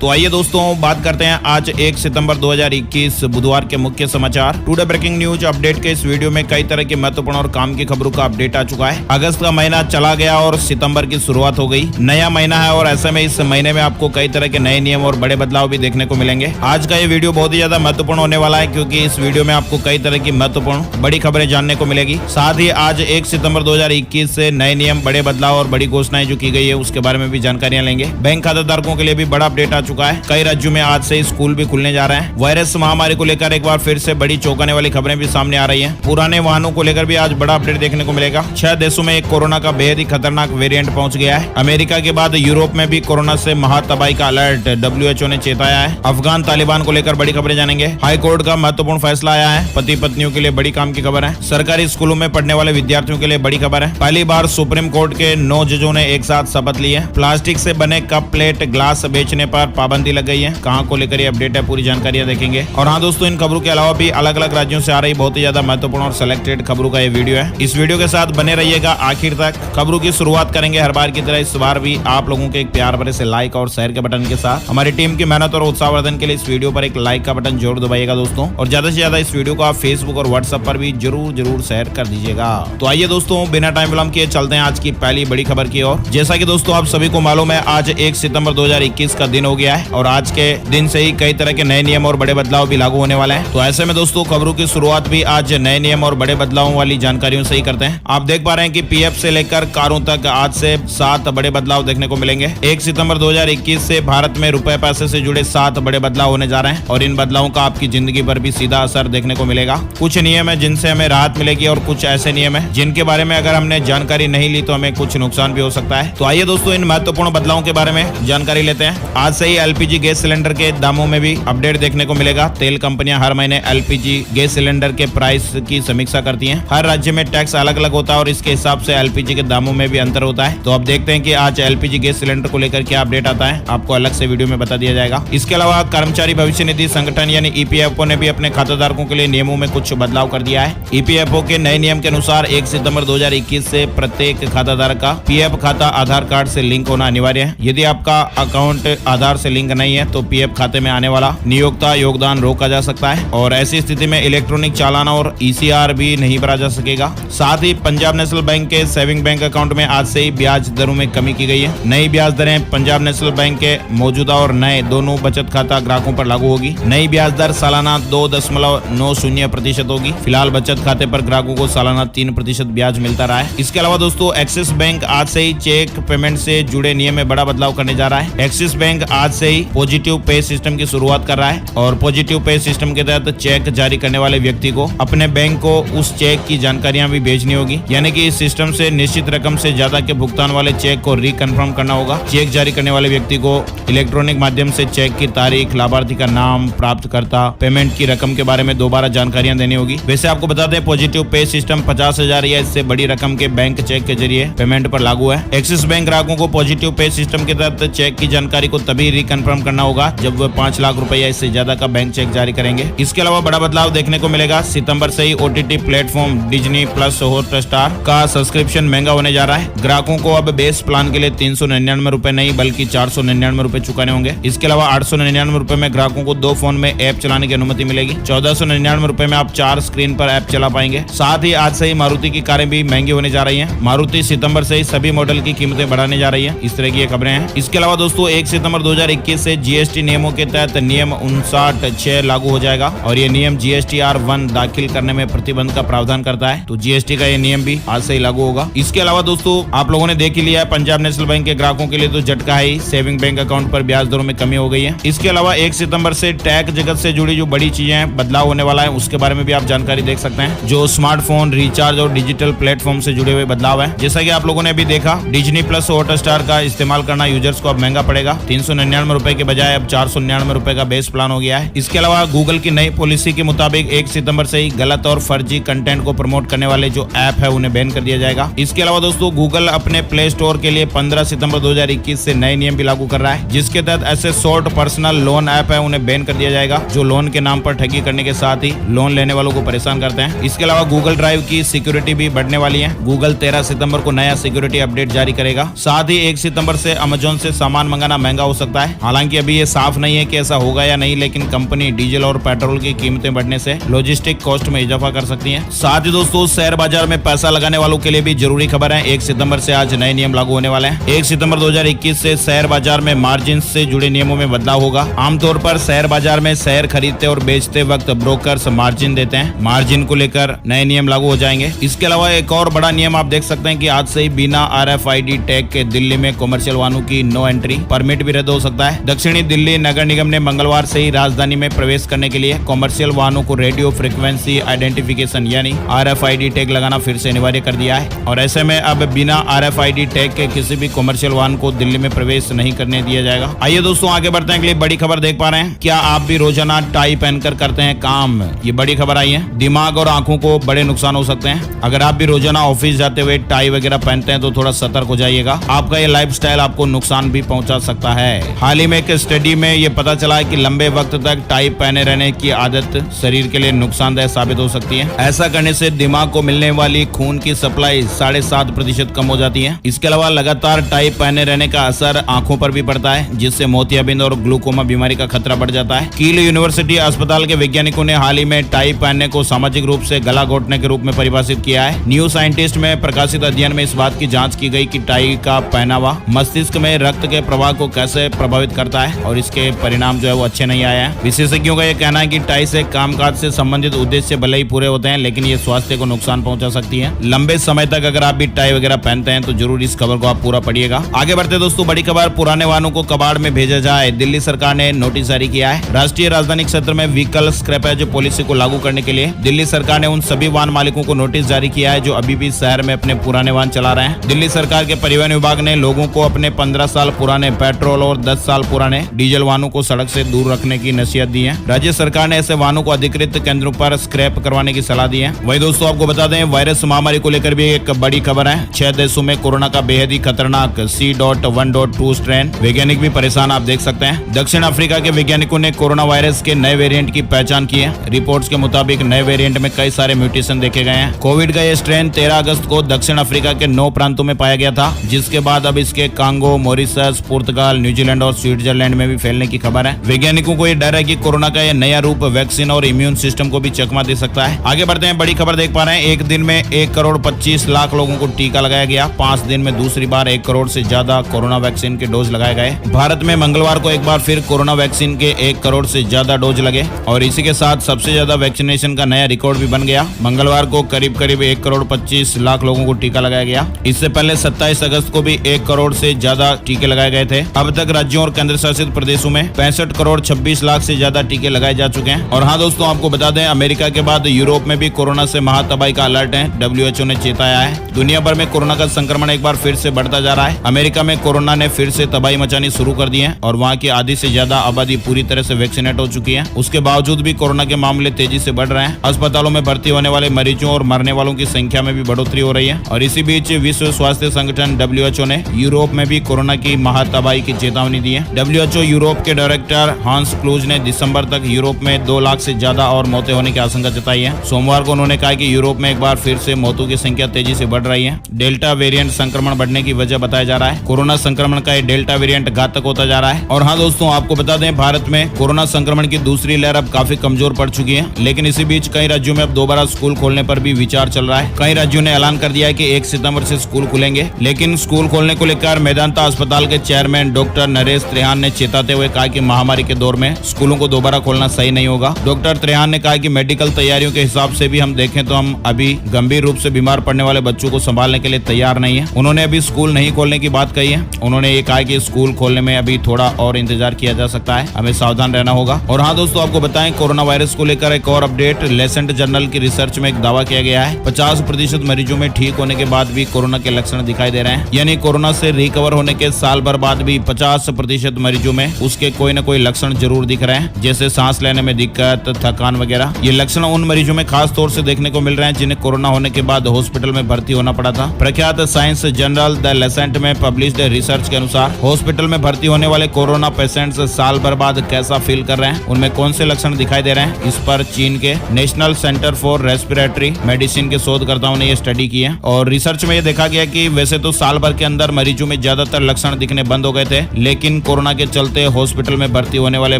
तो आइए दोस्तों बात करते हैं आज 1 सितंबर 2021 बुधवार के मुख्य समाचार। टुडे ब्रेकिंग न्यूज अपडेट के इस वीडियो में कई तरह की महत्वपूर्ण और काम की खबरों का अपडेट आ चुका है। अगस्त का महीना चला गया और सितंबर की शुरुआत हो गई। नया महीना है और ऐसे में इस महीने में आपको कई तरह के नए नियम और बड़े बदलाव भी देखने को मिलेंगे। आज का ये वीडियो बहुत ही ज्यादा महत्वपूर्ण होने वाला है क्योंकि इस वीडियो में आपको कई तरह की महत्वपूर्ण बड़ी खबरें जानने को मिलेगी। साथ ही आज 1 सितंबर 2021 से नए नियम, बड़े बदलाव और बड़ी घोषणाएं जो की गई है उसके बारे में भी जानकारियां लेंगे। बैंक खाताधारकों के लिए भी बड़ा अपडेट आ चुका है। कई राज्यों में आज से स्कूल भी खुलने जा रहे हैं। वायरस महामारी को लेकर एक बार फिर से बड़ी चौंकाने वाली खबरें भी सामने आ रही हैं। पुराने वाहनों को लेकर भी आज बड़ा अपडेट देखने को मिलेगा। 6 देशों में एक कोरोना का बेहद ही खतरनाक वेरिएंट पहुंच गया है। अमेरिका के बाद यूरोप में भी कोरोना से महातबाही का अलर्ट WHO ने चेताया है। अफगान तालिबान को लेकर बड़ी खबरें जानेंगे। हाई कोर्ट का महत्वपूर्ण फैसला आया है। पति पत्नियों के लिए बड़ी काम की खबर है। सरकारी स्कूलों में पढ़ने वाले विद्यार्थियों के लिए बड़ी खबर है। पहली बार सुप्रीम कोर्ट के 9 जजों ने एक साथ शपथ ली है। प्लास्टिक से बने कप, प्लेट, ग्लास बेचने पर पाबंदी लग गई है। कहां को लेकर ये अपडेट है, पूरी जानकारियां देखेंगे। और हाँ दोस्तों, इन खबरों के अलावा भी अलग अलग राज्यों से आ रही बहुत ही ज्यादा महत्वपूर्ण और सिलेक्टेड खबरों का ये वीडियो है। इस वीडियो के साथ बने रहिएगा आखिर तक। खबरों की शुरुआत करेंगे हर बार की तरह इस बार भी आप लोगों के एक प्यार भरे से लाइक और शेयर के बटन के साथ। हमारी टीम की मेहनत और उत्साहवर्धन के लिए इस वीडियो पर एक लाइक का बटन जरूर दबाइएगा दोस्तों। और ज्यादा से ज्यादा इस वीडियो को आप फेसबुक और व्हाट्सएप पर भी जरूर शेयर कर दीजिएगा। तो आइए दोस्तों, बिना टाइम विलंब किए चलते हैं आज की पहली बड़ी खबर की ओर। जैसा कि दोस्तों आप सभी को मालूम है, आज 1 सितंबर 2021 का दिन हो गया है और आज के दिन से ही कई तरह के नए नियम और बड़े बदलाव भी लागू होने वाले हैं। तो ऐसे में दोस्तों खबरों की शुरुआत भी आज नए नियम और बड़े बदलावों वाली जानकारियों से ही करते हैं। आप देख पा रहे हैं कि PF से लेकर कारों तक आज से 7 बड़े बदलाव देखने को मिलेंगे। 1 सितंबर 2021 से भारत में रुपए पैसे से जुड़े 7 बड़े बदलाव होने जा रहे हैं और इन बदलावों का आपकी जिंदगी पर भी सीधा असर देखने को मिलेगा। कुछ नियम है जिनसे हमें राहत मिलेगी और कुछ ऐसे नियम है जिनके बारे में अगर हमने जानकारी नहीं ली तो हमें कुछ नुकसान भी हो सकता है। तो आइए दोस्तों, इन महत्वपूर्ण बदलावों के बारे में जानकारी लेते हैं। आज से ही LPG गैस सिलेंडर के दामों में भी अपडेट देखने को मिलेगा। तेल कंपनियां हर महीने LPG गैस सिलेंडर के प्राइस की समीक्षा करती हैं। हर राज्य में टैक्स अलग अलग होता है और इसके हिसाब से LPG के दामों में भी अंतर होता है। तो अब देखते हैं कि आज LPG गैस सिलेंडर को लेकर क्या अपडेट आता है, आपको अलग से वीडियो में बता दिया जाएगा। इसके अलावा कर्मचारी भविष्य निधि संगठन यानी EPFO ने भी अपने खाताधारकों के लिए नियमों में कुछ बदलाव कर दिया है। EPFO के नए नियम के अनुसार 1 सितंबर 2021 से प्रत्येक खाताधारक का PF खाता आधार कार्ड से लिंक होना अनिवार्य है। यदि आपका अकाउंट आधार से लिंक नहीं है तो PF खाते में आने वाला नियोक्ता योगदान रोका जा सकता है और ऐसी स्थिति में इलेक्ट्रॉनिक चालान और ECR भी नहीं भरा जा सकेगा। साथ ही पंजाब नेशनल बैंक के सेविंग बैंक अकाउंट में आज से ही ब्याज दरों में कमी की गई है। नई ब्याज दरें पंजाब नेशनल बैंक के मौजूदा और नए दोनों बचत खाता ग्राहकों पर लागू होगी। नई ब्याज दर सालाना 2.90% होगी। फिलहाल बचत खाते पर ग्राहकों को सालाना 3% ब्याज मिलता रहा है। इसके अलावा दोस्तों एक्सिस बैंक आज से ही चेक पेमेंट से जुड़े नियम में बड़ा बदलाव करने जा रहा है। एक्सिस बैंक आज से ही पॉजिटिव पे सिस्टम की शुरुआत कर रहा है और पॉजिटिव पे सिस्टम के तहत चेक जारी करने वाले व्यक्ति को अपने बैंक को उस चेक की जानकारियां भी भेजनी होगी। यानी कि इस सिस्टम से निश्चित रकम से ज्यादा के भुगतान वाले चेक को रिकन्फर्म करना होगा। चेक जारी करने वाले व्यक्ति को इलेक्ट्रॉनिक माध्यम से चेक की तारीख, लाभार्थी का नाम, प्राप्तकर्ता, पेमेंट की रकम के बारे में दोबारा जानकारियां देनी होगी। वैसे आपको बता दें, पॉजिटिव पे सिस्टम 50,000 या इससे बड़ी रकम के बैंक चेक के जरिए पेमेंट पर लागू है। एक्सिस बैंक ग्राहकों को पॉजिटिव पे सिस्टम के तहत चेक की जानकारी को तभी रिकन्फर्म करना होगा जब वह 5 लाख रुपए या इससे ज्यादा का बैंक चेक जारी करेंगे। इसके अलावा बड़ा बदलाव देखने को मिलेगा। सितंबर से ही OTT platform Disney plus Hotstar का सब्सक्रिप्शन महंगा होने जा रहा है। ग्राहकों को अब बेस प्लान के लिए 399 रुपए नहीं बल्कि 499 रुपए चुकाने होंगे। इसके अलावा 899 रुपए में ग्राहकों को 2 फोन में ऐप चलाने की अनुमति मिलेगी। 1499 रुपए में आप 4 स्क्रीन पर ऐप चला पाएंगे। साथ ही आज से ही मारुति की कारें भी महंगी होने जा रही है। मारुति सितंबर से ही सभी मॉडल की कीमतें बढ़ाने जा रही है। इस तरह की ये खबरें हैं। इसके अलावा दोस्तों 1 सितंबर 2021 से GST नियमों के तहत नियम 59(6) लागू हो जाएगा और ये नियम GSTR-1 दाखिल करने में प्रतिबंध का प्रावधान करता है। तो GST का ये नियम भी आज से ही लागू होगा। इसके अलावा दोस्तों आप लोगों ने देख ही लिया है, पंजाब नेशनल बैंक के ग्राहकों के लिए तो झटका है ही। सेविंग बैंक अकाउंट पर ब्याज दरों में कमी हो गई है। इसके अलावा 1 सितंबर से टैक्स जगत से जुड़ी जो बड़ी चीजें हैं, बदलाव होने वाला है, उसके बारे में भी आप जानकारी देख सकते हैं। जो स्मार्टफोन रिचार्ज और डिजिटल प्लेटफॉर्म से जुड़े हुए बदलाव है। जैसा कि आप लोगों ने भी देखा, डिज्नी प्लस हॉटस्टार का इस्तेमाल करना यूजर्स को अब महंगा पड़ेगा। 399 रुपए के बजाय अब 499 रुपए का बेस प्लान हो गया है। इसके अलावा गूगल की नई पॉलिसी के मुताबिक 1 सितंबर से ही गलत और फर्जी कंटेंट को प्रमोट करने वाले जो ऐप है उन्हें बैन कर दिया जाएगा। इसके अलावा दोस्तों गूगल अपने प्ले स्टोर के लिए 15 सितंबर 2021 से नए नियम भी लागू कर रहा है, जिसके तहत ऐसे शॉर्ट पर्सनल लोन ऐप है उन्हें बैन कर दिया जाएगा जो लोन के नाम पर ठगी करने के साथ ही लोन लेने वालों को परेशान करते हैं। इसके अलावा गूगल ड्राइव की सिक्योरिटी भी बढ़ने वाली है। गूगल 13 सितंबर को नया सिक्योरिटी अपडेट जारी करेगा। साथ ही 1 सितंबर से अमेजोन से सामान मंगाना महंगा हो सकता है। है। हालांकि अभी ये साफ नहीं है कि ऐसा होगा या नहीं, लेकिन कंपनी डीजल और पेट्रोल की कीमतें बढ़ने से लॉजिस्टिक कॉस्ट में इजाफा कर सकती है। साथ ही दोस्तों शेयर बाजार में पैसा लगाने वालों के लिए भी जरूरी खबर है। 1 सितंबर से आज नए नियम लागू होने वाले हैं। 1 सितंबर 2021 से शेयर बाजार में मार्जिन से जुड़े नियमों में बदलाव होगा। आमतौर पर शेयर बाजार में शेयर खरीदते और बेचते वक्त ब्रोकर्स मार्जिन देते हैं। मार्जिन को लेकर नए नियम लागू हो जाएंगे। इसके अलावा एक और बड़ा नियम आप देख सकते हैं कि आज से ही बिना RFID टैग के दिल्ली में कमर्शियल वाहनों की नो एंट्री परमिट भी रद्द हो सकता है। दक्षिणी दिल्ली नगर निगम ने मंगलवार से ही राजधानी में प्रवेश करने के लिए कमर्शियल वाहनों को रेडियो फ्रीक्वेंसी आइडेंटिफिकेशन यानी RFID टैग लगाना फिर से अनिवार्य कर दिया है। और ऐसे में अब बिना RFID टैग के किसी भी कमर्शियल वाहन को दिल्ली में प्रवेश नहीं करने दिया जाएगा। आइए दोस्तों आगे बढ़ते हैं। अगली बड़ी खबर देख पा रहे हैं, क्या आप भी रोजाना टाई पहनकर करते हैं काम? ये बड़ी खबर आई है। दिमाग और आंखों को बड़े नुकसान हो सकते हैं। अगर आप भी रोजाना ऑफिस जाते हुए टाई वगैरह पहनते हैं तो थोड़ा सतर्क हो जाइएगा। आपका ये लाइफस्टाइल आपको नुकसान भी पहुंचा सकता है। हाल ही में एक स्टडी में ये पता चला है कि लंबे वक्त तक टाई पहने रहने की आदत शरीर के लिए नुकसानदेह साबित हो सकती है। ऐसा करने से दिमाग को मिलने वाली खून की सप्लाई 7.5% कम हो जाती है। इसके अलावा लगातार टाई पहने रहने का असर आंखों पर भी पड़ता है, जिससे मोतियाबिंद और ग्लूकोमा बीमारी का खतरा बढ़ जाता है। कील यूनिवर्सिटी अस्पताल के वैज्ञानिकों ने हाल ही में टाई पहनने को सामाजिक रूप से गला घोटने के रूप में परिभाषित किया है। न्यू साइंटिस्ट में प्रकाशित अध्ययन में इस बात की जांच की गई कि टाई का पहनावा मस्तिष्क में रक्त के प्रवाह को कैसे प्रभावित करता है, और इसके परिणाम जो है वो अच्छे नहीं आए हैं। विशेषज्ञों का यह कहना है कि टाई से कामकाज से संबंधित उद्देश्य भले ही पूरे होते हैं, लेकिन ये स्वास्थ्य को नुकसान पहुंचा सकती है। लंबे समय तक अगर आप भी टाई वगैरह पहनते हैं तो जरूर इस खबर को आप पूरा पढ़िएगा। आगे बढ़ते दोस्तों, बड़ी खबर, पुराने वाहनों को कबाड़ में भेजा जाए, दिल्ली सरकार ने नोटिस जारी किया है। राष्ट्रीय राजधानी क्षेत्र में व्हीकल स्क्रैपेज पॉलिसी को लागू करने के लिए दिल्ली सरकार ने उन सभी वाहन मालिकों को नोटिस जारी किया है जो अभी भी शहर में अपने पुराने वाहन चला रहे हैं। दिल्ली सरकार के परिवहन विभाग ने लोगों को अपने 15 साल पुराने पेट्रोल और 10 साल पुराने डीजल वाहनों को सड़क से दूर रखने की नसीहत दी है। राज्य सरकार ने ऐसे वाहनों को अधिकृत केंद्रों पर स्क्रैप करवाने की सलाह दी है। वही दोस्तों आपको बता दें, वायरस महामारी को लेकर भी एक बड़ी खबर है। 6 देशों में कोरोना का बेहद ही खतरनाक C.1.2 स्ट्रेन, वैज्ञानिक भी परेशान, आप देख सकते हैं। दक्षिण अफ्रीका के वैज्ञानिकों ने कोरोना वायरस के नए वेरिएंट की पहचान की है। रिपोर्ट्स के मुताबिक नए वेरिएंट में कई सारे म्यूटेशन देखे गए हैं। कोविड का यह स्ट्रेन 13 अगस्त को दक्षिण अफ्रीका के 9 प्रांतों में पाया गया था, जिसके बाद अब इसके कांगो, मॉरिशस, पुर्तगाल, न्यूजीलैंड और स्विट्जरलैंड में भी फैलने की खबर है। वैज्ञानिकों को यह डर है कि कोरोना का यह नया रूप वैक्सीन और इम्यून सिस्टम को भी चकमा दे सकता है। आगे बढ़ते हैं, बड़ी खबर देख पा रहे हैं, एक दिन में 1,25,00,000 लोगों को टीका लगाया गया। 5 दिन में दूसरी बार 1 करोड़ से ज्यादा कोरोना वैक्सीन के डोज लगाए गए। भारत में मंगलवार को एक बार फिर कोरोना वैक्सीन के 1 करोड़ से ज्यादा डोज लगे और इसी के साथ सबसे ज्यादा वैक्सीनेशन का नया रिकॉर्ड भी बन गया। मंगलवार को करीब 1,25,00,000 लोगों को टीका लगाया गया। इससे पहले 27 अगस्त को भी 1 करोड़ से ज्यादा टीके लगाए गए थे। अब तक राज्यों और केंद्र शासित प्रदेशों में 65,26,00,000 से ज्यादा टीके लगाए जा चुके हैं। और हाँ दोस्तों, आपको बता दें, अमेरिका के बाद यूरोप में भी कोरोना से महातबाही का अलर्ट है। WHO ने चेताया है। दुनिया भर में कोरोना का संक्रमण एक बार फिर से बढ़ता जा रहा है। अमेरिका में कोरोना ने फिर से तबाही मचानी शुरू कर दी है और वहाँ की आधी से ज्यादा आबादी पूरी तरह से वैक्सीनेट हो चुकी है। उसके बावजूद भी कोरोना के मामले तेजी से बढ़ रहे हैं। अस्पतालों में भर्ती होने वाले मरीजों और मरने वालों की संख्या में भी बढ़ोतरी हो रही है। और इसी बीच विश्व स्वास्थ्य संगठन WHO ने यूरोप में भी कोरोना की महातबाही की चेतावनी दी है। WHO यूरोप के डायरेक्टर हांस क्लूज ने दिसंबर तक यूरोप में 2 लाख से ज्यादा और मौतें होने की आशंका जताई है। सोमवार को उन्होंने कहा कि यूरोप में एक बार फिर से मौतों की संख्या तेजी से बढ़ रही है। डेल्टा वेरिएंट संक्रमण बढ़ने की वजह बताया जा रहा है। कोरोना संक्रमण का ये डेल्टा वेरिएंट घातक होता जा रहा है। और हाँ दोस्तों, आपको बता दें, भारत में कोरोना संक्रमण की दूसरी लहर अब काफी कमजोर पड़ चुकी है। लेकिन इसी बीच कई राज्यों में अब दोबारा स्कूल खोलने पर भी विचार चल रहा है। कई राज्यों ने ऐलान कर दिया है कि 1 सितंबर से स्कूल खुलेंगे। लेकिन स्कूल खोलने को लेकर मेदांता अस्पताल के चेयरमैन डॉक्टर नरेश त्रेहान ने चेताते हुए कहा कि महामारी के दौर में स्कूलों को दोबारा खोलना सही नहीं होगा। डॉक्टर त्रेहान ने कहा कि मेडिकल तैयारियों के हिसाब से भी हम देखें तो हम अभी गंभीर रूप से बीमार पड़ने वाले बच्चों को संभालने के लिए तैयार नहीं है। उन्होंने अभी स्कूल नहीं खोलने की बात कही है। उन्होंने ये कहा कि स्कूल खोलने में अभी थोड़ा और इंतजार किया जा सकता है, हमें सावधान रहना होगा। और हाँ दोस्तों, आपको बताएं, कोरोना वायरस को लेकर एक और अपडेट। लेसेंट जर्नल की रिसर्च में एक दावा किया गया है, 50% मरीजों में ठीक होने के बाद भी कोरोना के लक्षण दिखाई दे रहे हैं। यानी कोरोना से रिकवर होने के साल भर बाद भी 50% मरीजों में उसके कोई न कोई लक्षण जरूर दिख रहे हैं, जैसे सांस लेने में दिक्कत, थकान वगैरह। ये लक्षण उन मरीजों में खास तौर से देखने को मिल रहे हैं जिन्हें कोरोना होने के बाद हॉस्पिटल में भर्ती होना पड़ा था। प्रख्यात साइंस जर्नल द लेसेंट में पब्लिश्ड रिसर्च के अनुसार हॉस्पिटल में भर्ती होने वाले कोरोना पेशेंट्स साल भर बाद कैसा फील कर रहे हैं, उनमें कौन से लक्षण दिखाई दे रहे हैं, इस पर चीन के national centre for respiratory medicine के शोधकर्ताओं ने यह स्टडी की है। और रिसर्च में यह देखा गया कि वैसे तो साल भर के अंदर मरीजों में ज्यादातर लक्षण दिखने बंद हो गए थे, लेकिन लेकिन कोरोना के चलते हॉस्पिटल में भर्ती होने वाले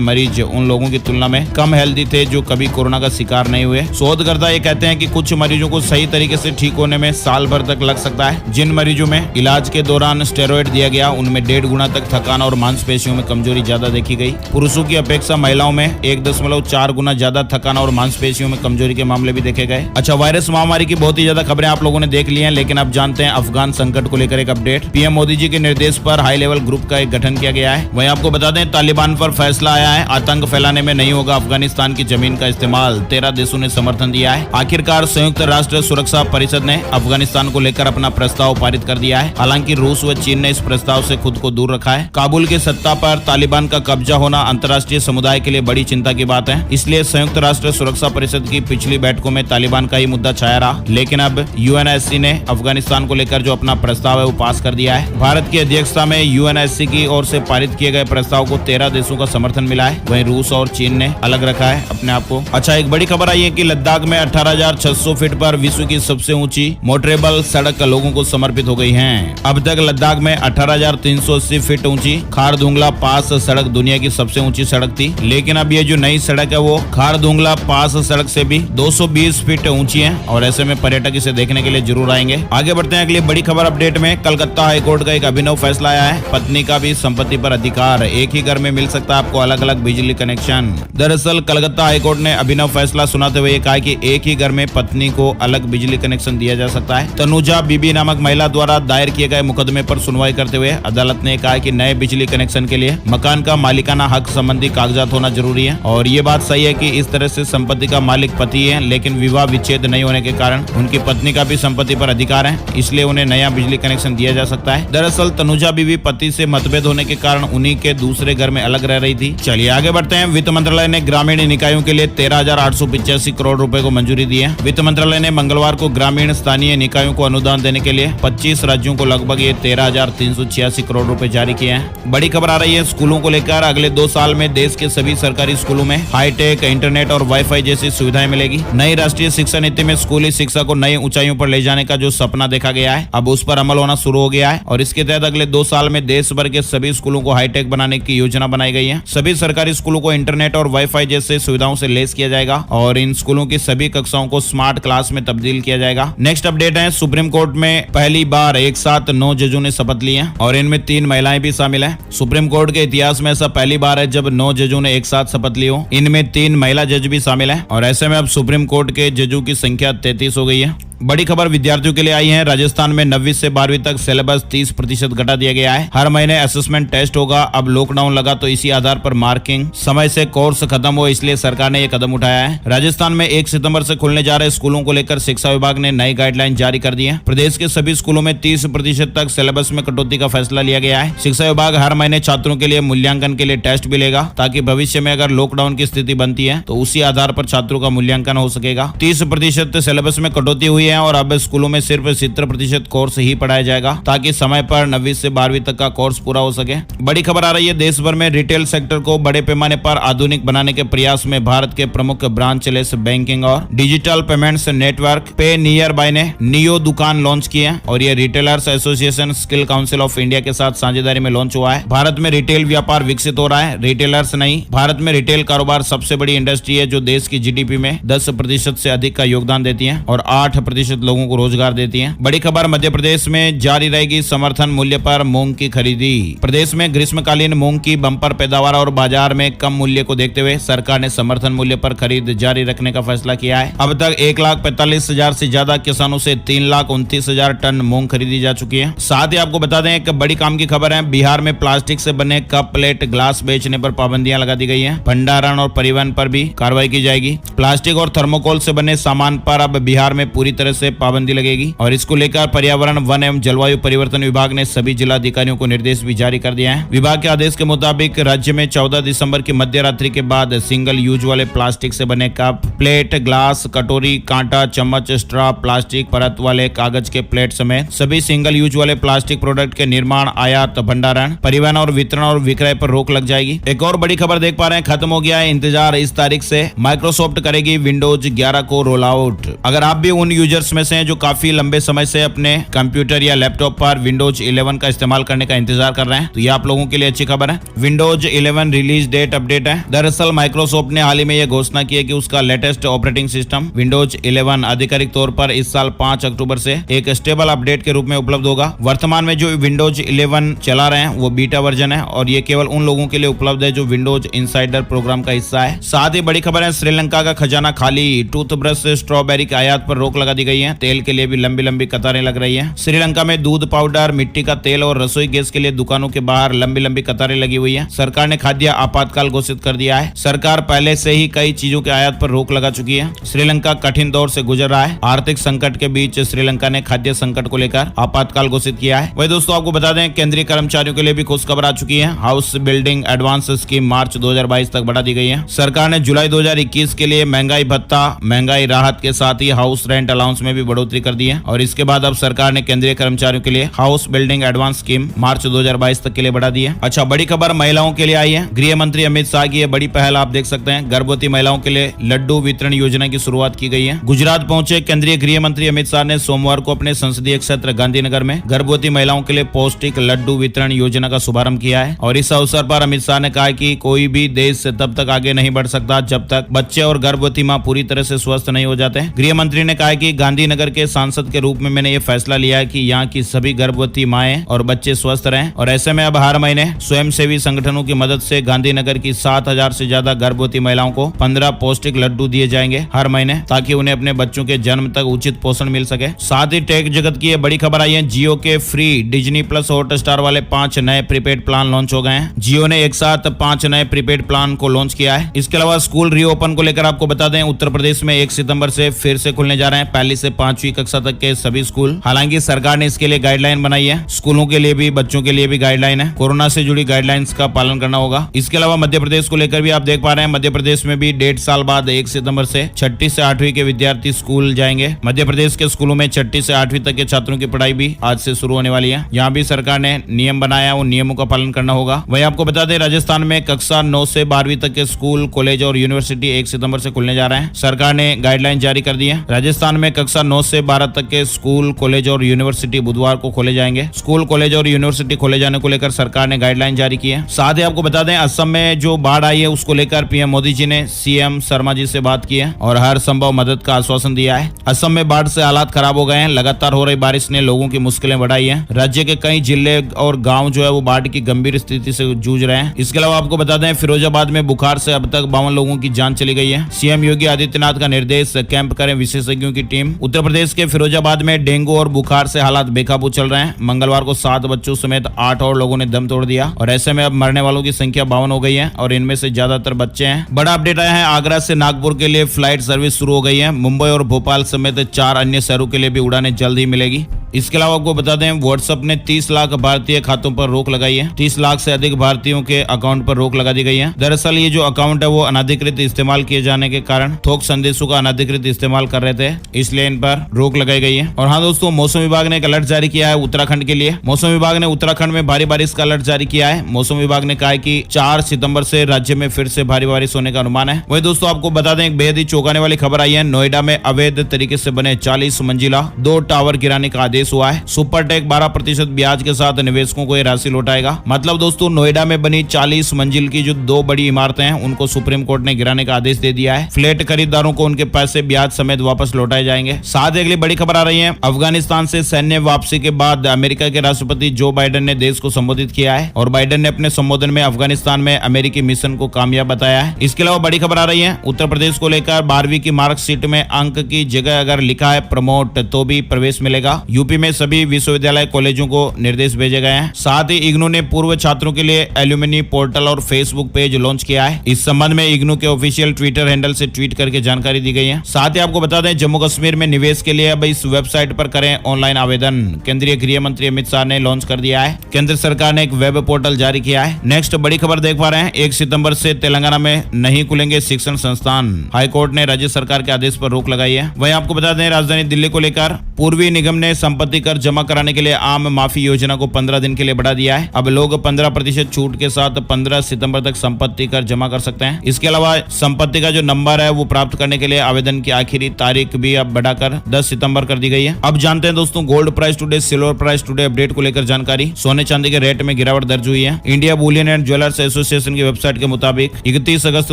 मरीज उन लोगों की तुलना में कम हेल्दी थे जो कभी कोरोना का शिकार नहीं हुए। शोधकर्ता ये कहते हैं कि कुछ मरीजों को सही तरीके से ठीक होने में साल भर तक लग सकता है। जिन मरीजों में इलाज के दौरान स्टेरॉइड दिया गया उनमें 1.5 गुना तक थकान और मांसपेशियों में कमजोरी ज्यादा देखी गई। पुरुषों की अपेक्षा महिलाओं में 1.4 गुना ज्यादा थकान और मांसपेशियों में कमजोरी के मामले भी देखे गए। अच्छा, वायरस महामारी की बहुत ही ज्यादा खबरें आप लोगों ने देख ली हैं, लेकिन अब जानते हैं अफगान संकट को लेकर एक अपडेट। पीएम मोदी जी के निर्देश पर हाई लेवल ग्रुप का एक गठन किया गया है। वहीं आपको बता दें तालिबान पर फैसला आया है, आतंक फैलाने में नहीं होगा अफगानिस्तान की जमीन का इस्तेमाल। 13 देशों ने समर्थन दिया है। आखिरकार संयुक्त राष्ट्र सुरक्षा परिषद ने अफगानिस्तान को लेकर अपना प्रस्ताव पारित कर दिया है। हालांकि रूस व चीन ने इस प्रस्ताव से खुद को दूर रखा है। काबुल की सत्ता पर तालिबान का कब्जा होना अंतर्राष्ट्रीय समुदाय के लिए बड़ी चिंता की बात है। इसलिए संयुक्त राष्ट्र सुरक्षा परिषद की पिछली बैठकों में तालिबान का ही मुद्दा छाया रहा, लेकिन अब यूएनएससी ने अफगानिस्तान को लेकर जो अपना प्रस्ताव है वो पास कर दिया है। भारत की अध्यक्षता में यूएनएससी की ओर से पारित किए गए प्रस्ताव को 13 देशों का समर्थन मिला है। वहीं रूस और चीन ने अलग रखा है अपने आप को। अच्छा, एक बड़ी खबर आई है कि लद्दाख में 18,600 फीट पर विश्व की सबसे ऊंची मोटरेबल सड़क लोगों को समर्पित हो गई है। अब तक लद्दाख में 18,380 फीट ऊंची खारदुंगला पास सड़क दुनिया की सबसे ऊंची सड़क थी, लेकिन अब ये जो नई सड़क है वो खारदुंगला पास सड़क से भी 220 फीट ऊंची है और ऐसे में पर्यटक इसे देखने के लिए जरूर आएंगे। आगे बढ़ते हैं अगली बड़ी खबर अपडेट में। कलकत्ता हाईकोर्ट का एक अभिनव फैसला आया है। पत्नी का भी संपत्ति पर अधिकार, एक ही घर में मिल सकता है आपको अलग अलग बिजली कनेक्शन। दरअसल कलकत्ता हाईकोर्ट ने अभिनव फैसला सुनाते हुए कहा कि एक ही घर में पत्नी को अलग बिजली कनेक्शन दिया जा सकता है। तनुजा बीबी नामक महिला द्वारा दायर किए गए मुकदमे पर सुनवाई करते हुए अदालत ने कहा कि नए बिजली कनेक्शन के लिए मकान का मालिकाना हक संबंधी कागजात होना जरूरी है और ये बात सही है कि इस तरह से संपत्ति का मालिक पति है, लेकिन विवाह विच्छेद नहीं होने के कारण उनकी पत्नी का भी संपत्ति पर अधिकार है, इसलिए उन्हें नया बिजली कनेक्शन दिया जा सकता है। दरअसल तनुजा बीबी पति से मतभेद होने के कारण उन्हीं के दूसरे घर में अलग रह रही थी। चलिए आगे बढ़ते हैं। वित्त मंत्रालय ने ग्रामीण निकायों के लिए 13,885 करोड़ रुपए को मंजूरी दी है। वित्त मंत्रालय ने मंगलवार को ग्रामीण स्थानीय निकायों को अनुदान देने के लिए 25 राज्यों को लगभग 13,386 करोड़ रुपए जारी किए हैं। बड़ी खबर आ रही है स्कूलों को लेकर। अगले 2 साल में देश के सभी सरकारी स्कूलों में हाईटेक इंटरनेट और वाईफाई जैसी सुविधाएं मिलेगी। नई राष्ट्रीय शिक्षा नीति में स्कूली शिक्षा को नई ऊंचाइयों पर ले जाने का जो सपना देखा गया है अब उस पर अमल होना शुरू हो गया है और इसके तहत अगले 2 साल में देश भर के सभी स्कूलों को हाईटेक बनाने की योजना बनाई गई है। सभी सरकारी स्कूलों को इंटरनेट और वाईफाई जैसे सुविधाओं से लेस किया जाएगा और इन स्कूलों की सभी कक्षाओं को स्मार्ट क्लास में तब्दील किया जाएगा। नेक्स्ट अपडेट है सुप्रीम कोर्ट में पहली बार एक साथ 9 जजों ने शपथ ली है और इनमें 3 महिलाएं भी शामिल है। सुप्रीम कोर्ट के इतिहास में ऐसा पहली बार है जब 9 जजों ने एक साथ शपथ ली हो। इनमें 3 महिला जज भी शामिल है और ऐसे में अब सुप्रीम कोर्ट के जजों की संख्या 33 हो गई है। बड़ी खबर विद्यार्थियों के लिए आई है। राजस्थान में 9वीं से 12वीं तक सिलेबस 30% घटा दिया गया है। हर महीने असेसमेंट टेस्ट होगा। अब लॉकडाउन लगा तो इसी आधार पर मार्किंग समय से कोर्स खत्म हो, इसलिए सरकार ने यह कदम उठाया है। राजस्थान में 1 सितंबर से खुलने जा रहे स्कूलों को लेकर शिक्षा विभाग ने नई गाइडलाइन जारी कर दी है। प्रदेश के सभी स्कूलों में 30% तक सिलेबस में कटौती का फैसला लिया गया है। शिक्षा विभाग हर महीने छात्रों के लिए मूल्यांकन के लिए टेस्ट भी लेगा ताकि भविष्य में अगर लॉकडाउन की स्थिति बनती है तो उसी आधार पर छात्रों का मूल्यांकन हो सकेगा। 30% सिलेबस में कटौती हुई है और अब स्कूलों में सिर्फ 70% कोर्स ही पढ़ाया जाएगा ताकि समय पर 9वीं से 12वीं तक का कोर्स पूरा हो सके। बड़ी खबर आ रही है देश भर में रिटेल सेक्टर को बड़े पैमाने पर आधुनिक बनाने के प्रयास में भारत के प्रमुख ब्रांचलेस बैंकिंग और डिजिटल पेमेंट्स नेटवर्क पे नियर बाय ने नियो दुकान लॉन्च की है और ये retailers association skill council of India के साथ साझेदारी में लॉन्च हुआ है। भारत में रिटेल व्यापार विकसित हो रहा है। रिटेलर्स नहीं, भारत में रिटेल कारोबार सबसे बड़ी इंडस्ट्री है जो देश की जीडीपी में 10% से अधिक का योगदान देती है और 8% लोगों को रोजगार देती है। बड़ी खबर मध्य प्रदेश में जारी रहेगी समर्थन मूल्य पर मूंग की खरीदी। प्रदेश में ग्रीष्मकालीन मूंग की बम्पर पैदावार और बाजार में कम मूल्य को देखते हुए सरकार ने समर्थन मूल्य पर खरीद जारी रखने का फैसला किया है। अब तक 1,45,000 से ज्यादा किसानों से 3,29,000 टन मूंग खरीदी जा चुकी है। साथ ही आपको बता दें एक बड़ी काम की खबर है, बिहार में प्लास्टिक से बने कप प्लेट ग्लास बेचने पर पाबंदियां लगा दी गई है। भंडारण और परिवहन पर भी कार्रवाई की जाएगी। प्लास्टिक और थर्मोकोल से बने सामान पर अब बिहार में पूरी तरह से पाबंदी लगेगी और इसको लेकर पर्यावरण वन एवं जलवायु परिवर्तन विभाग ने सभी जिलाधिकारियों को निर्देश भी जारी कर दिया है। विभाग के आदेश के मुताबिक राज्य में 14 दिसंबर की मध्य रात्रि के बाद सिंगल यूज वाले प्लास्टिक से बने कप, प्लेट, ग्लास, कटोरी, कांटा, चम्मच, स्ट्रॉ, प्लास्टिक परत वाले कागज के प्लेट समेत सभी सिंगल यूज वाले प्लास्टिक प्रोडक्ट के निर्माण, आयात, भंडारण, परिवहन और वितरण और विक्रय पर रोक लग जाएगी। एक और बड़ी खबर देख पा रहे हैं, खत्म हो गया है इंतजार। इस तारीख से माइक्रोसॉफ्ट करेगी विंडोज 11 को रोल आउट। अगर आप भी उन यूजर यूजर्स में से हैं जो काफी लंबे समय से अपने कंप्यूटर या लैपटॉप पर विंडोज 11 का इस्तेमाल करने का इंतजार कर रहे हैं, तो ये आप लोगों के लिए अच्छी खबर है। विंडोज 11 रिलीज डेट अपडेट है। दरअसल माइक्रोसॉफ्ट ने हाल ही में यह घोषणा की है कि उसका लेटेस्ट ऑपरेटिंग सिस्टम विंडोज 11 आधिकारिक तौर पर इस साल 5 अक्टूबर से एक स्टेबल अपडेट के रूप में उपलब्ध होगा। वर्तमान में जो विंडोज 11 चला रहे हैं वो बीटा वर्जन है और ये केवल उन लोगों के लिए उपलब्ध है जो विंडोज इनसाइडर प्रोग्राम का हिस्सा है। साथ ही बड़ी खबर है, श्रीलंका का खजाना खाली। टूथब्रश से स्ट्रॉबेरी के आयात पर रोक लगा दी गई है। तेल के लिए भी लंबी लंबी कतारें लग रही है। श्रीलंका में दूध पाउडर, मिट्टी का तेल और रसोई गैस के लिए दुकानों के बाहर लंबी लंबी कतारें लगी हुई है। सरकार ने खाद्य आपातकाल घोषित कर दिया है। सरकार पहले से ही कई चीजों के आयात पर रोक लगा चुकी है। श्रीलंका कठिन दौर से गुजर रहा है। आर्थिक संकट के बीच श्रीलंका ने खाद्य संकट को लेकर आपातकाल घोषित किया है। वही दोस्तों आपको बता दें, केंद्रीय कर्मचारियों के लिए भी खुशखबर आ चुकी है। हाउस बिल्डिंग एडवांस स्कीम मार्च 2022 तक बढ़ा दी गई है। सरकार ने जुलाई 2021 के लिए महंगाई भत्ता, महंगाई राहत के साथ ही हाउस रेंट अलाउंस में भी बढ़ोतरी कर दी है और इसके बाद अब सरकार ने केंद्रीय कर्मचारियों के लिए हाउस बिल्डिंग एडवांस स्कीम मार्च 2022 तक के लिए बढ़ा दी है। अच्छा, बड़ी खबर महिलाओं के लिए आई है। गृह मंत्री अमित शाह की बड़ी पहल आप देख सकते हैं। गर्भवती महिलाओं के लिए लड्डू वितरण योजना की शुरुआत की गई है। गुजरात पहुंचे केंद्रीय गृह मंत्री अमित शाह ने सोमवार को अपने संसदीय क्षेत्र गांधीनगर में गर्भवती महिलाओं के लिए पौष्टिक लड्डू वितरण योजना का शुभारंभ किया है और इस अवसर पर अमित शाह ने कहा कि कोई भी देश तब तक आगे नहीं बढ़ सकता जब तक बच्चे और गर्भवती मां पूरी तरह से स्वस्थ नहीं हो जाते। गृह मंत्री ने कहा कि गांधीनगर के सांसद के रूप में मैंने ये फैसला लिया है कि यहाँ की सभी गर्भवती माएं और बच्चे स्वस्थ रहें और ऐसे में अब हर महीने स्वयंसेवी संगठनों की मदद से गांधीनगर की 7,000 से ज्यादा गर्भवती महिलाओं को 15 पौष्टिक लड्डू दिए जाएंगे हर महीने, ताकि उन्हें अपने बच्चों के जन्म तक उचित पोषण मिल सके। साथ ही टेक जगत की ये बड़ी खबर आई है। जियो के फ्री डिज्नी प्लस हॉटस्टार वाले 5 नए प्रीपेड प्लान लॉन्च हो गए हैं। जियो ने एक साथ 5 नए प्रीपेड प्लान को लॉन्च किया है। इसके अलावा स्कूल रीओपन को लेकर आपको बता दें, उत्तर प्रदेश में 1 सितंबर से फिर से खुलने जा रहे हैं पहली से 5वीं कक्षा तक के सभी स्कूल। हालांकि सरकार ने इसके लिए गाइडलाइन बनाई है। स्कूलों के लिए भी, बच्चों के लिए भी गाइडलाइन है। कोरोना से जुड़ी गाइडलाइंस का पालन करना होगा। इसके अलावा मध्य प्रदेश को लेकर भी आप देख पा रहे हैं, मध्य प्रदेश में भी 1.5 साल बाद 1 सितंबर से 6ठी से 8वीं के विद्यार्थी स्कूल जाएंगे। मध्य प्रदेश के स्कूलों में 6ठी से 8वीं तक के छात्रों की पढ़ाई भी आज से शुरू होने वाली है। यहाँ भी सरकार ने नियम बनाया, उन नियमों का पालन करना होगा। वहीं आपको बता दें, राजस्थान में कक्षा 9 से 12वीं तक के स्कूल, कॉलेज और यूनिवर्सिटी 1 सितंबर से खुलने जा रहे हैं। सरकार ने गाइडलाइन जारी कर दी है। राजस्थान में कक्षा 9 से 12 तक के स्कूल, कॉलेज और यूनिवर्सिटी बुधवार को खोले जाएंगे। स्कूल, कॉलेज और यूनिवर्सिटी खोले जाने को लेकर सरकार ने गाइडलाइन जारी की है। साथ ही आपको बता दें, असम में जो बाढ़ आई है उसको लेकर पीएम मोदी जी ने सीएम शर्मा जी से बात की है और हर संभव मदद का आश्वासन दिया है। असम में बाढ़ से हालात खराब हो गए हैं। लगातार हो रही बारिश ने लोगों की मुश्किलें बढ़ाई है। राज्य के कई जिले और गांव जो है वो बाढ़ की गंभीर स्थिति से जूझ रहे हैं। इसके अलावा आपको बता दें, फिरोजाबाद में बुखार से अब तक 52 लोगों की जान चली गई है। सीएम योगी आदित्यनाथ का निर्देश, कैंप करें विशेषज्ञों की टीम। उत्तर प्रदेश के फिरोजाबाद में डेंगू और बुखार से हालात बेकाबू चल रहे हैं। मंगलवार को 7 बच्चों समेत 8 और लोगों ने दम तोड़ दिया और ऐसे में अब मरने वालों की संख्या 52 हो गई है और इनमें से ज्यादातर बच्चे हैं। बड़ा अपडेट आया है, आगरा से नागपुर के लिए फ्लाइट सर्विस शुरू हो गई है। मुंबई और भोपाल समेत 4 अन्य शहरों के लिए भी उड़ानें जल्द ही मिलेगी। इसके अलावा आपको बता दें, व्हाट्सएप ने 30 लाख भारतीय खातों पर रोक लगाई है। 30 लाख से अधिक भारतीयों के अकाउंट पर रोक लगा दी गई है। दरअसल ये जो अकाउंट है वो अनधिकृत इस्तेमाल किए जाने के कारण थोक संदेशों का अनधिकृत इस्तेमाल कर रहे थे, इसलिए इन पर रोक लगाई गई है। और हाँ दोस्तों, मौसम विभाग ने एक अलर्ट जारी किया है उत्तराखंड के लिए। मौसम विभाग ने उत्तराखंड में भारी बारिश का अलर्ट जारी किया है। मौसम विभाग ने कहा है कि 4 सितंबर से राज्य में फिर से भारी बारिश होने का अनुमान है। वही दोस्तों आपको बता दें, एक बेहद ही चौंकाने वाली खबर आई है। नोएडा में अवैध तरीके से बने 40 मंजिला 2 टावर गिराने का आदेश हुआ है। सुपरटेक 12% ब्याज के साथ निवेशकों को यह राशि लौटाएगा। मतलब दोस्तों, नोएडा में बनी 40 मंजिल की जो 2 बड़ी इमारतें हैं उनको सुप्रीम कोर्ट ने गिराने का आदेश दे दिया है। फ्लैट खरीदारों को उनके पैसे ब्याज समेत वापस लौटाए जाएंगे। साथ ही अगली बड़ी खबर आ रही है, अफगानिस्तान से सैन्य वापसी के बाद अमेरिका के राष्ट्रपति जो बाइडेन ने देश को संबोधित किया है और बाइडेन ने अपने संबोधन में अफगानिस्तान में अमेरिकी मिशन को कामयाब बताया है। इसके अलावा बड़ी खबर आ रही है, उत्तर प्रदेश को लेकर 12वीं की मार्कशीट में अंक की जगह अगर लिखा है प्रमोट तो भी प्रवेश मिलेगा। यूपी में सभी विश्वविद्यालय कॉलेजों को निर्देश भेजे गए हैं। साथ ही इग्नू ने पूर्व छात्रों के लिए एल्यूमिनी पोर्टल और फेसबुक पेज लॉन्च किया है। इस संबंध में इग्नू के ऑफिशियल ट्विटर हैंडल से ट्वीट करके जानकारी दी गई है। साथ ही आपको बता दें, जम्मू कश्मीर में निवेश के लिए अब इस वेबसाइट पर करें ऑनलाइन आवेदन। केंद्रीय गृह मंत्री अमित शाह ने लॉन्च कर दिया है। केंद्र सरकार ने एक वेब पोर्टल जारी किया है। नेक्स्ट बड़ी खबर देख पा रहे हैं, 1 सितंबर से तेलंगाना में नहीं खुलेंगे शिक्षण संस्थान। हाईकोर्ट ने राज्य सरकार के आदेश पर रोक लगाई है। वहीं आपको बता दें, राजधानी दिल्ली को लेकर पूर्वी निगम ने संपर्क संपत्ति कर जमा कराने के लिए आम माफी योजना को 15 दिन के लिए बढ़ा दिया है। अब लोग 15% छूट के साथ 15 सितंबर तक संपत्ति कर जमा कर सकते हैं। इसके अलावा संपत्ति का जो नंबर है वो प्राप्त करने के लिए आवेदन की आखिरी तारीख भी अब बढ़ाकर 10 सितंबर कर दी गई है। अब जानते हैं दोस्तों gold price today, silver price today update को लेकर जानकारी। सोने चांदी के रेट में गिरावट दर्ज हुई है। India Boolean and jewellers association की वेबसाइट के मुताबिक 31 अगस्त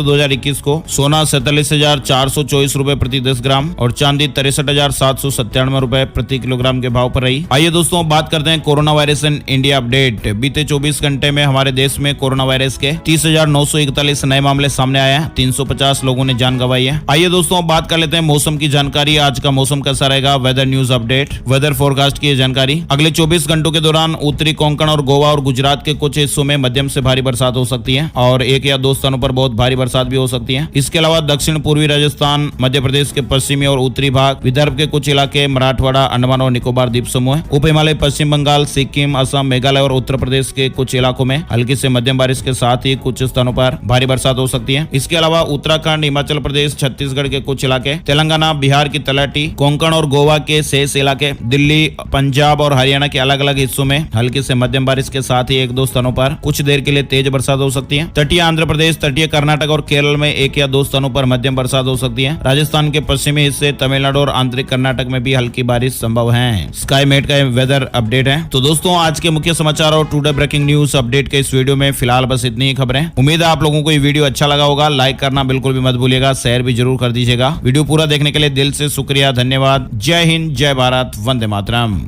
2021 को सोना 47,424 रुपए प्रति 10 ग्राम और चांदी 63,797 रुपए प्रति किलोग्राम के भाव पर रही। आइए दोस्तों बात करते हैं corona virus and India update. बीते 24 घंटे में हमारे देश में कोरोना वायरस के 30,941 नए मामले सामने आए हैं। 350 लोगों ने जान गंवाई है। आइए दोस्तों बात कर लेते हैं मौसम की जानकारी। आज का मौसम कैसा रहेगा, weather news update, weather forecast की जानकारी। अगले 24 घंटों के दौरान उत्तरी कोंकण और गोवा और गुजरात के कुछ हिस्सों में मध्यम से भारी बरसात हो सकती है और एक या दो स्थानों पर बहुत भारी बरसात भी हो सकती है। इसके अलावा दक्षिण पूर्वी राजस्थान, मध्य प्रदेश के पश्चिमी और उत्तरी भाग, विदर्भ के कुछ इलाके, मराठवाड़ा, अंडमान और निकोबार द्वीप समूह, उप हिमालय, पश्चिम बंगाल, सिक्किम, असम, मेघालय और उत्तर प्रदेश के कुछ इलाकों में हल्की से मध्यम बारिश के साथ ही कुछ स्थानों पर भारी बरसात हो सकती है। इसके अलावा उत्तराखंड, हिमाचल प्रदेश, छत्तीसगढ़ के कुछ इलाके, तेलंगाना, बिहार की तलहटी, कोंकण और गोवा के शेष इलाके, दिल्ली, पंजाब और हरियाणा के अलग अलग हिस्सों में हल्की से मध्यम बारिश के साथ ही एक दो स्थानों पर कुछ देर के लिए तेज बरसात हो सकती है। तटीय आंध्र प्रदेश, तटीय कर्नाटक और केरल में एक या दो स्थानों पर मध्यम बरसात हो सकती है। राजस्थान के पश्चिमी हिस्से, तमिलनाडु और आंतरिक कर्नाटक में भी हल्की बारिश संभव है। स्काईमेट का वेदर अपडेट है। तो दोस्तों आज के मुख्य समाचार और टुडे ब्रेकिंग न्यूज अपडेट के इस वीडियो में फिलहाल बस इतनी ही खबरें। उम्मीद है आप लोगों को ये वीडियो अच्छा लगा होगा। लाइक करना बिल्कुल भी मत भूलिएगा, शेयर भी जरूर कर दीजिएगा। वीडियो पूरा देखने के लिए दिल से शुक्रिया, धन्यवाद। जय हिंद, जय भारत, वंदे मातरम।